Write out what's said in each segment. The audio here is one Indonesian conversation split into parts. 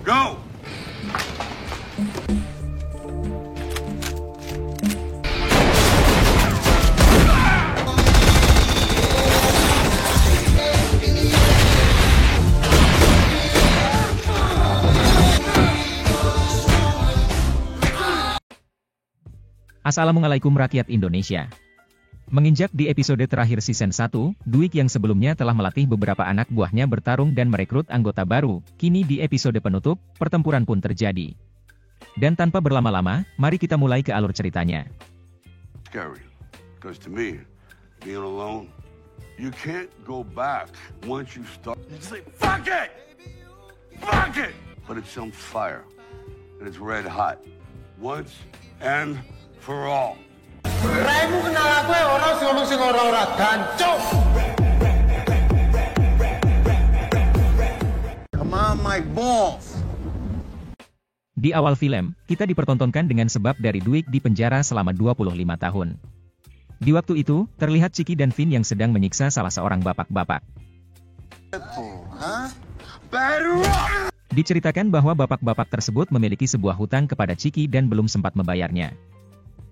Go! Assalamualaikum rakyat Indonesia. Menginjak di episode terakhir season 1, Dwight yang sebelumnya telah melatih beberapa anak buahnya bertarung dan merekrut anggota baru, kini di episode penutup, pertempuran pun terjadi. Dan tanpa berlama-lama, mari kita mulai ke alur ceritanya. Scary, because to me, being alone, you can't go back once you start. You say, fuck it! Fuck it! But it's on fire, and it's red hot. Once and for all. Raimu kenal aku ya, orang sing ngomong sing ora-ora gancuk. Come on my balls. Di awal film, kita dipertontonkan dengan sebab dari Dwight di penjara selama 25 tahun. Di waktu itu, terlihat Chiki dan Finn yang sedang menyiksa salah seorang bapak-bapak. Diceritakan bahwa bapak-bapak tersebut memiliki sebuah hutang kepada Chiki dan belum sempat membayarnya.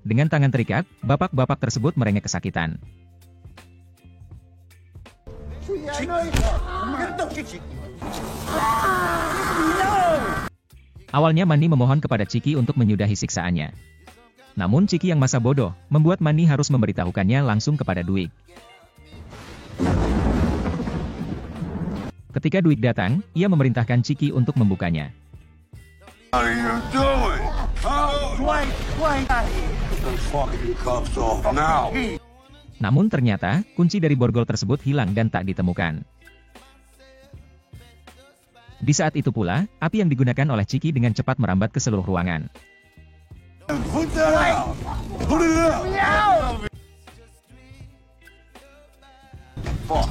Dengan tangan terikat, bapak-bapak tersebut merengek kesakitan. Awalnya Manny memohon kepada Chiki untuk menyudahi siksaannya. Namun Chiki yang masa bodoh, membuat Manny harus memberitahukannya langsung kepada Dwight. Ketika Dwight datang, ia memerintahkan Chiki untuk membukanya. What are you doing? Fucking cuffs off now. Namun ternyata, kunci dari borgol tersebut hilang dan tak ditemukan. Di saat itu pula, api yang digunakan oleh Chiki dengan cepat merambat ke seluruh ruangan. Put that out! Put it out! Fuck.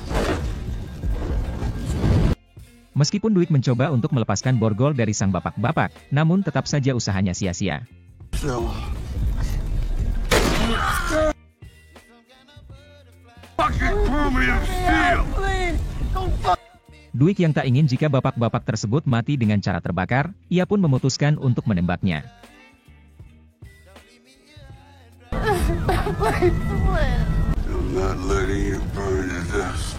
Meskipun Dwight mencoba untuk melepaskan borgol dari sang bapak-bapak, namun tetap saja usahanya sia-sia. Dwight yang tak ingin jika bapak-bapak tersebut mati dengan cara terbakar, ia pun memutuskan untuk menembaknya. I'm not letting you burn to death.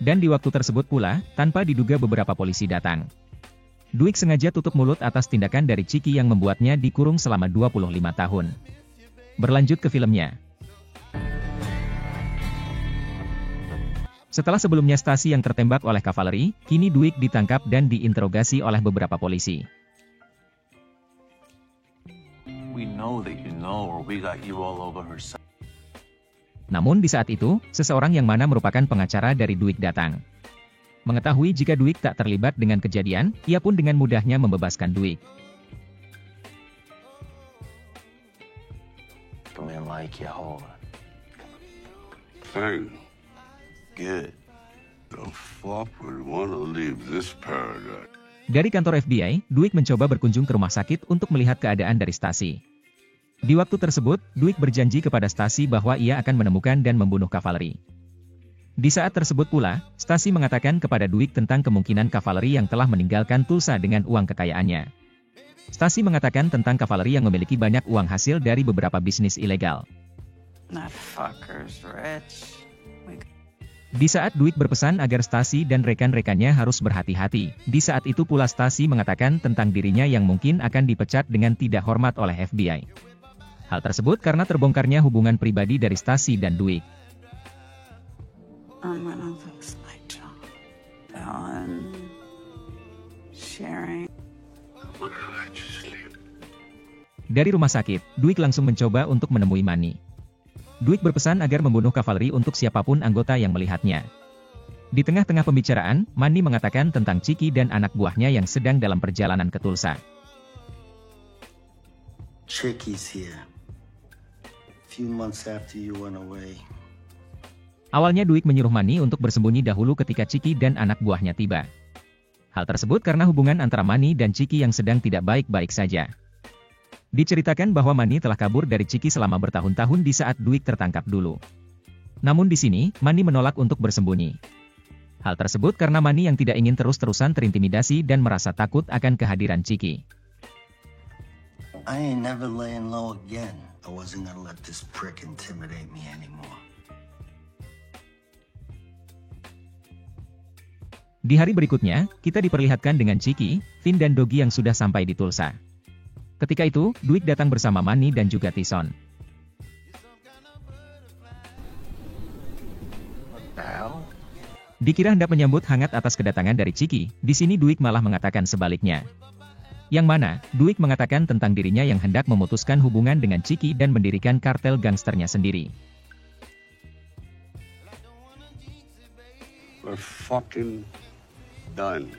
Dan di waktu tersebut pula, tanpa diduga beberapa polisi datang. Dwight sengaja tutup mulut atas tindakan dari Chiki yang membuatnya dikurung selama 25 tahun. Berlanjut ke filmnya. Setelah sebelumnya Stasi yang tertembak oleh kavaleri, kini Dwight ditangkap dan diinterogasi oleh beberapa polisi. We know that you know or we got you all over her side. Namun di saat itu, seseorang yang mana merupakan pengacara dari Dwight datang. Mengetahui jika Dwight tak terlibat dengan kejadian, ia pun dengan mudahnya membebaskan Dwight. Come in like you hold on. Thing. Good. The fuck would want to leave this paradise? Dari kantor FBI, Dwight mencoba berkunjung ke rumah sakit untuk melihat keadaan dari Stasi. Di waktu tersebut, Dwight berjanji kepada Stasi bahwa ia akan menemukan dan membunuh kavaleri. Di saat tersebut pula, Stasi mengatakan kepada Dwight tentang kemungkinan kavaleri yang telah meninggalkan Tulsa dengan uang kekayaannya. Stasi mengatakan tentang kavaleri yang memiliki banyak uang hasil dari beberapa bisnis ilegal. That fucker's rich. Di saat Dwight berpesan agar Stasi dan rekan-rekannya harus berhati-hati, di saat itu pula Stasi mengatakan tentang dirinya yang mungkin akan dipecat dengan tidak hormat oleh FBI. Hal tersebut karena terbongkarnya hubungan pribadi dari Stasi dan Dwight. I'm gonna lose my job. Ellen, sharing. Dari rumah sakit, Dwight langsung mencoba untuk menemui Manny. Dwight berpesan agar membunuh kavaleri untuk siapapun anggota yang melihatnya. Di tengah-tengah pembicaraan, Manny mengatakan tentang Chiki dan anak buahnya yang sedang dalam perjalanan ke Tulsa. Chicky's here. Few months after you went away. Awalnya Dwight menyuruh Manny untuk bersembunyi dahulu ketika Chiki dan anak buahnya tiba. Hal tersebut karena hubungan antara Manny dan Chiki yang sedang tidak baik-baik saja. Diceritakan bahwa Manny telah kabur dari Chiki selama bertahun-tahun di saat Dwight tertangkap dulu. Namun di sini, Manny menolak untuk bersembunyi. Hal tersebut karena Manny yang tidak ingin terus-terusan terintimidasi dan merasa takut akan kehadiran Chiki. I ain't never laying low again. I wasn't gonna let this prick intimidate me anymore. Di hari berikutnya, kita diperlihatkan dengan Chiki, Finn dan Doggy yang sudah sampai di Tulsa. Ketika itu, Dwight datang bersama Manny dan juga Tyson. Dikira hendak menyambut hangat atas kedatangan dari Chiki, di sini Dwight malah mengatakan sebaliknya. Yang mana, Dwight mengatakan tentang dirinya yang hendak memutuskan hubungan dengan Chiki dan mendirikan kartel gangsternya sendiri. We're fucking done.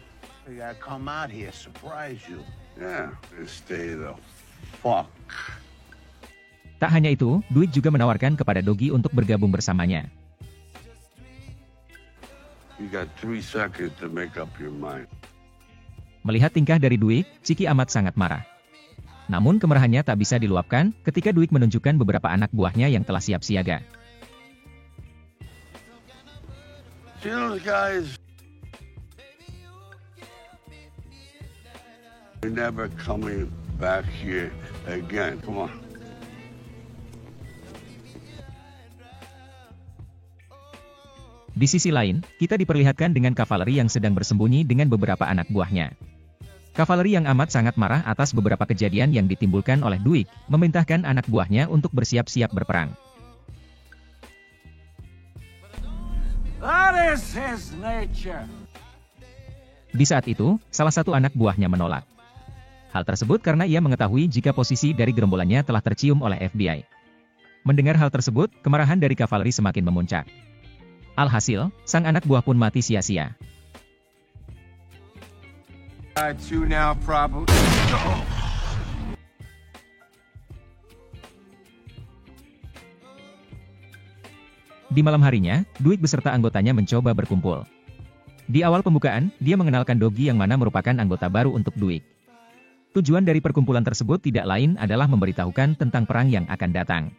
We gotta come out here, surprise you. Yeah, just stay the fuck. Tak hanya itu, Dwight juga menawarkan kepada Doggy untuk bergabung bersamanya. You got 3 seconds to make up your mind. Melihat tingkah dari Dwight, Chiki amat sangat marah. Namun kemarahannya tak bisa diluapkan ketika Dwight menunjukkan beberapa anak buahnya yang telah siap siaga. See those guys? You're never coming back here again. Come on. Di sisi lain, kita diperlihatkan dengan kavaleri yang sedang bersembunyi dengan beberapa anak buahnya. Kavaleri yang amat sangat marah atas beberapa kejadian yang ditimbulkan oleh Dwight, memerintahkan anak buahnya untuk bersiap-siap berperang. That is his nature. Di saat itu, salah satu anak buahnya menolak. Hal tersebut karena ia mengetahui jika posisi dari gerombolannya telah tercium oleh FBI. Mendengar hal tersebut, kemarahan dari kavaleri semakin memuncak. Alhasil, sang anak buah pun mati sia-sia. Di malam harinya, Dwight beserta anggotanya mencoba berkumpul. Di awal pembukaan, dia mengenalkan Doggy yang mana merupakan anggota baru untuk Dwight. Tujuan dari perkumpulan tersebut tidak lain adalah memberitahukan tentang perang yang akan datang.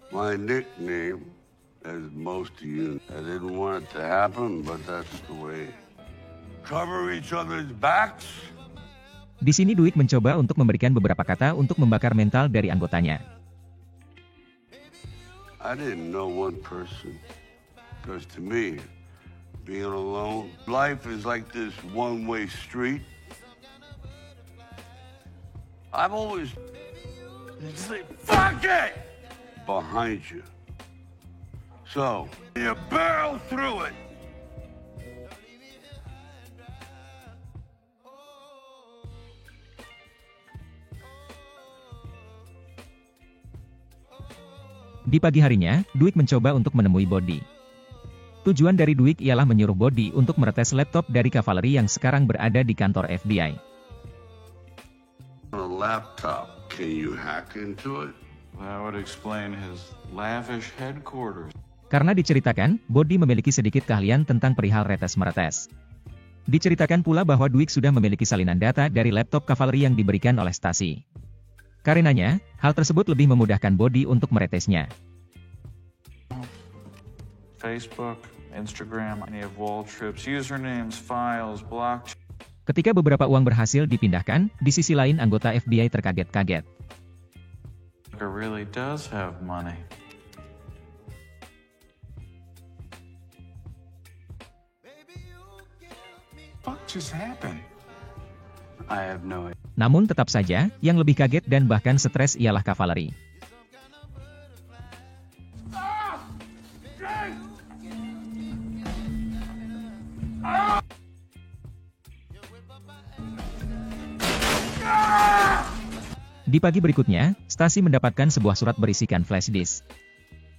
My nickname, as most of you, I didn't want it to happen, but that's the way. Cover each other's backs. Di sini Dwight mencoba untuk memberikan beberapa kata untuk membakar mental dari anggotanya. I didn't know one person, because to me, being alone, life is like this one-way street. I've always say, fuck it, behind you. So, you barrel through it. Di pagi harinya, Dwight mencoba untuk menemui Body. Tujuan dari Dwight ialah menyuruh Body untuk meretes laptop dari kavaleri yang sekarang berada di kantor FBI. On a laptop, can you hack into it? That would explain his lavish headquarters. Karena diceritakan, Body memiliki sedikit keahlian tentang perihal retes-meretes. Diceritakan pula bahwa Dwight sudah memiliki salinan data dari laptop kavaleri yang diberikan oleh stasi. Karenanya, hal tersebut lebih memudahkan Body untuk meretesnya. Facebook, Instagram, any of Waltrip's usernames, files, blockchain. Ketika beberapa uang berhasil dipindahkan, di sisi lain anggota FBI terkaget-kaget. It really does have money. What just happened? I have no idea. Namun tetap saja, yang lebih kaget dan bahkan stres ialah kavaleri. Di pagi berikutnya, stasi mendapatkan sebuah surat berisikan flash disk.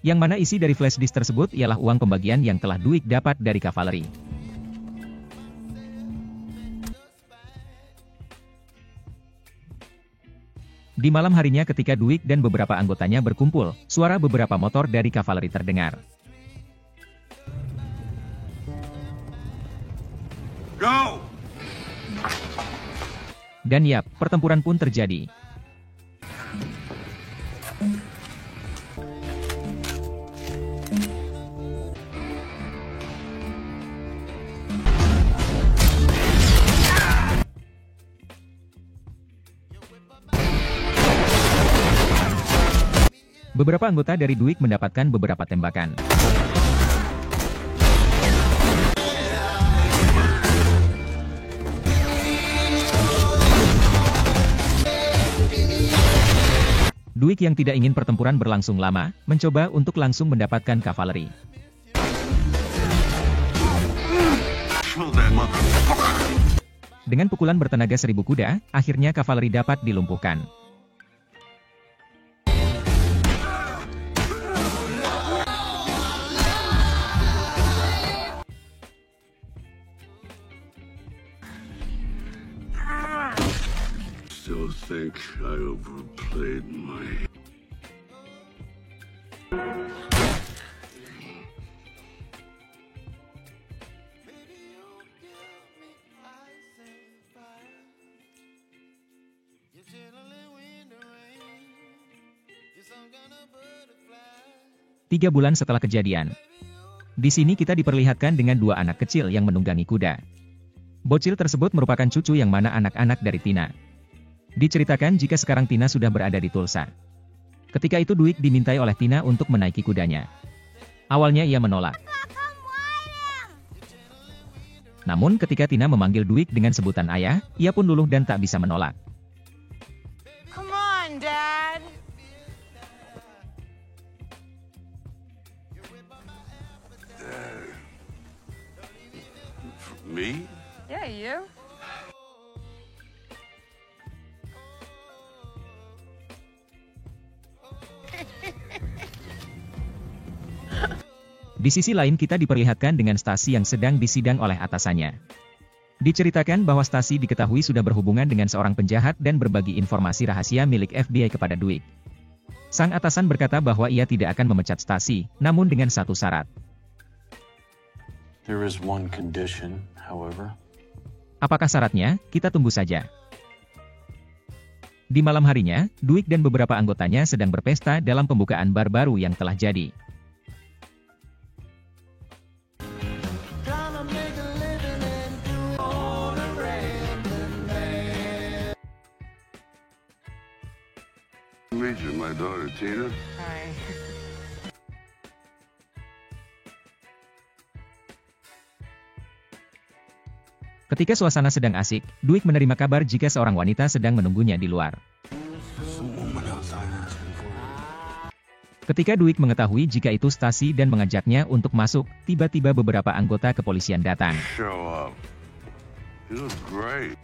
Yang mana isi dari flash disk tersebut ialah uang pembagian yang telah Dwight dapat dari kavaleri. Di malam harinya ketika Dwight dan beberapa anggotanya berkumpul, suara beberapa motor dari kavaleri terdengar. Go! Dan yap, pertempuran pun terjadi. Beberapa anggota dari Duik mendapatkan beberapa tembakan. Duik yang tidak ingin pertempuran berlangsung lama, mencoba untuk langsung mendapatkan kavaleri. Dengan pukulan bertenaga 1000 kuda, akhirnya kavaleri dapat dilumpuhkan. Still think I overplayed my... Tiga bulan setelah kejadian. Di sini kita diperlihatkan dengan dua anak kecil yang menunggangi kuda. Bocil tersebut merupakan cucu yang mana anak-anak dari Tina. Diceritakan jika sekarang Tina sudah berada di Tulsa. Ketika itu Duik dimintai oleh Tina untuk menaiki kudanya. Awalnya ia menolak. Namun ketika Tina memanggil Duik dengan sebutan ayah, ia pun luluh dan tak bisa menolak. Come on, Dad. Me? Yeah, you. Di sisi lain kita diperlihatkan dengan Stasi yang sedang disidang oleh atasannya. Diceritakan bahwa Stasi diketahui sudah berhubungan dengan seorang penjahat dan berbagi informasi rahasia milik FBI kepada Duik. Sang atasan berkata bahwa ia tidak akan memecat Stasi, namun dengan satu syarat. There is one condition, however. Apakah syaratnya? Kita tunggu saja. Di malam harinya, Duik dan beberapa anggotanya sedang berpesta dalam pembukaan bar baru yang telah jadi. Meet you, my daughter Tina. Hi. Ketika suasana sedang asik, Duik menerima kabar jika seorang wanita sedang menunggunya di luar. Ketika Duik mengetahui jika itu Stasi dan mengajaknya untuk masuk, tiba-tiba beberapa anggota kepolisian datang. Show up. You look great.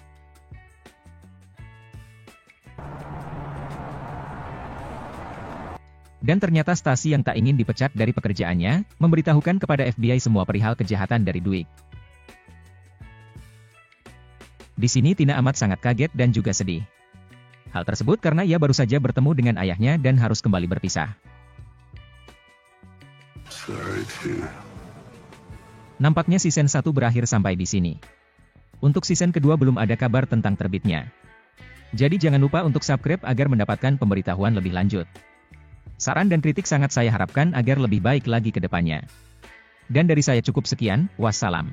Dan ternyata Stasi yang tak ingin dipecat dari pekerjaannya, memberitahukan kepada FBI semua perihal kejahatan dari Duik. Di sini Tina amat sangat kaget dan juga sedih. Hal tersebut karena ia baru saja bertemu dengan ayahnya dan harus kembali berpisah. Sorry, Tina. Nampaknya season 1 berakhir sampai di sini. Untuk season kedua belum ada kabar tentang terbitnya. Jadi jangan lupa untuk subscribe agar mendapatkan pemberitahuan lebih lanjut. Saran dan kritik sangat saya harapkan agar lebih baik lagi ke depannya. Dan dari saya cukup sekian, wassalam.